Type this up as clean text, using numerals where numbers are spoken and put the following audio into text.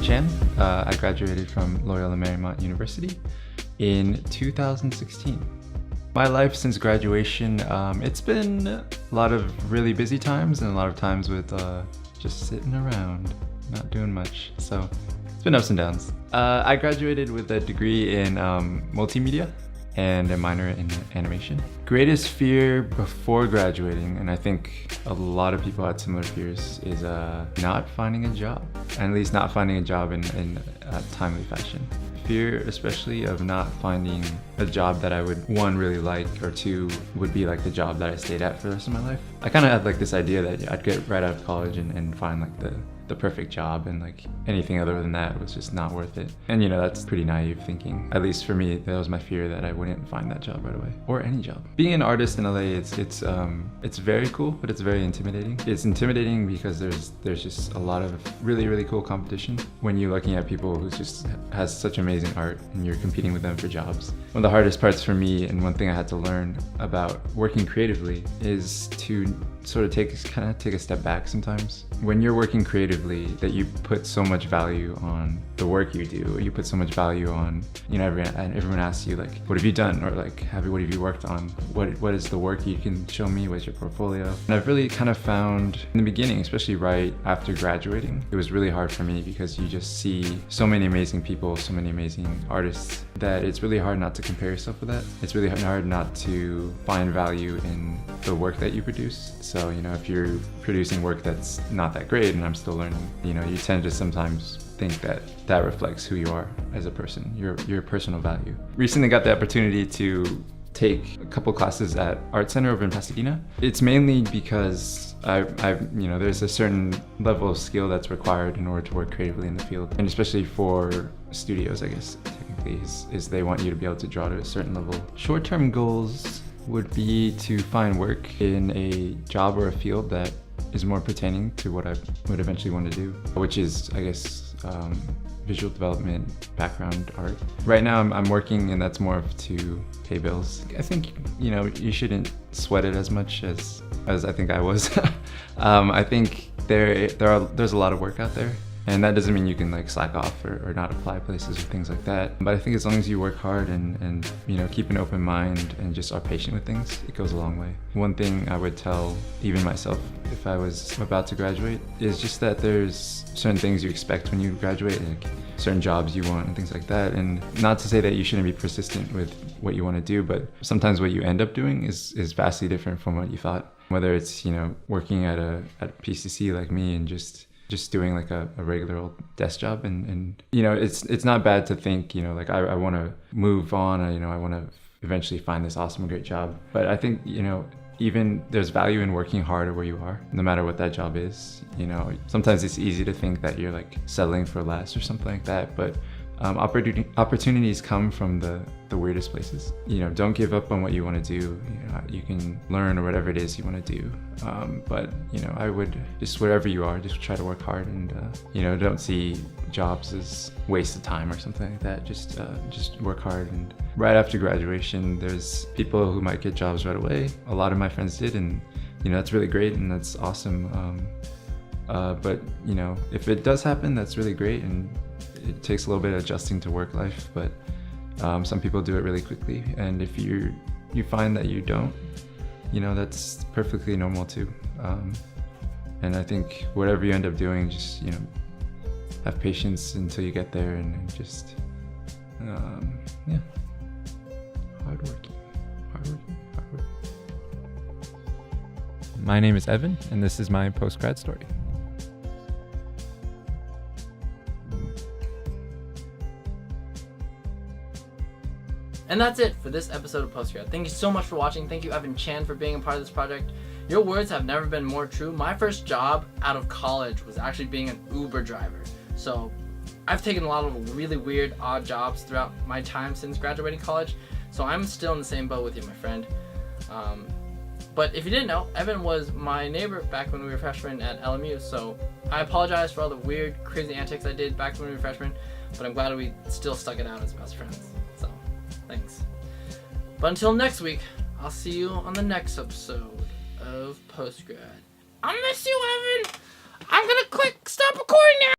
Chan. I graduated from Loyola Marymount University in 2016. My life since graduation, it's been a lot of really busy times and a lot of times with just sitting around, not doing much. So it's been ups and downs. I graduated with a degree in multimedia and a minor in animation. Greatest fear before graduating, and I think a lot of people had similar fears, is not finding a job, and at least not finding a job in a timely fashion. Fear especially of not finding a job that I would, one, really like, or two, would be like the job that I stayed at for the rest of my life. I kind of had like this idea that I'd get right out of college and find like the perfect job, and like anything other than that was just not worth it. And you know, that's pretty naive thinking. At least for me, that was my fear, that I wouldn't find that job right away, or any job. Being an artist in LA, it's very cool, but it's very intimidating. It's intimidating because there's just a lot of really cool competition when you're looking at people who just has such amazing art and you're competing with them for jobs. One of the hardest parts for me, and one thing I had to learn about working creatively, is to sort of take a step back sometimes. When you're working creatively, that you put so much value on the work you do, you put so much value on, you know, everyone asks you like, what have you done? Or like, what have you worked on? What is the work you can show me? What's your portfolio? And I've really kind of found in the beginning, especially right after graduating, it was really hard for me because you just see so many amazing people, so many amazing artists, that it's really hard not to compare yourself with that. It's really hard not to find value in the work that you produce. So, you know, if you're producing work that's not that great and I'm still learning, you know, you tend to sometimes think that that reflects who you are as a person, your personal value. Recently got the opportunity to take a couple classes at Art Center over in Pasadena. It's mainly because you know, there's a certain level of skill that's required in order to work creatively in the field, and especially for studios, I guess, technically, is they want you to be able to draw to a certain level. Short-term goals would be to find work in a job or a field that is more pertaining to what I would eventually want to do, which is, I guess, visual development, background art. Right now I'm working, and that's more of to pay bills. I think, you know, you shouldn't sweat it as much as I think I was. I think there's a lot of work out there, and that doesn't mean you can like slack off or not apply places or things like that. But I think as long as you work hard and you know, keep an open mind and just are patient with things, it goes a long way. One thing I would tell even myself if I was about to graduate is just that there's certain things you expect when you graduate, like certain jobs you want and things like that. And not to say that you shouldn't be persistent with what you want to do, but sometimes what you end up doing is vastly different from what you thought. Whether it's, you know, working at a PCC like me and just doing like a regular old desk job, and you know, it's not bad to think, you know, like I want to move on, you know, I want to eventually find this awesome, great job. But I think, you know, even there's value in working hard where you are, no matter what that job is. You know, sometimes it's easy to think that you're like settling for less or something like that, but opportunities come from the weirdest places. You know, don't give up on what you want to do. You know, you can learn or whatever it is you want to do. But you know, I would just, wherever you are, just try to work hard, and you know, don't see jobs as waste of time or something like that. Just work hard. And right after graduation, there's people who might get jobs right away. A lot of my friends did, and you know, that's really great and that's awesome. But you know, if it does happen, that's really great, and it takes a little bit of adjusting to work life, but some people do it really quickly. And if you find that you don't, you know, that's perfectly normal too. And I think whatever you end up doing, just, you know, have patience until you get there, and just, yeah, hardworking. My name is Evan, and this is my Post Grad story. And that's it for this episode of Post Grad. Thank you so much for watching. Thank you, Evan Chan, for being a part of this project. Your words have never been more true. My first job out of college was actually being an Uber driver. So I've taken a lot of really weird, odd jobs throughout my time since graduating college. So I'm still in the same boat with you, my friend. But if you didn't know, Evan was my neighbor back when we were freshmen at LMU. So I apologize for all the weird, crazy antics I did back when we were freshmen. But I'm glad we still stuck it out as best friends. So thanks. But until next week, I'll see you on the next episode of Post Grad. I miss you, Evan. I'm gonna click stop recording now.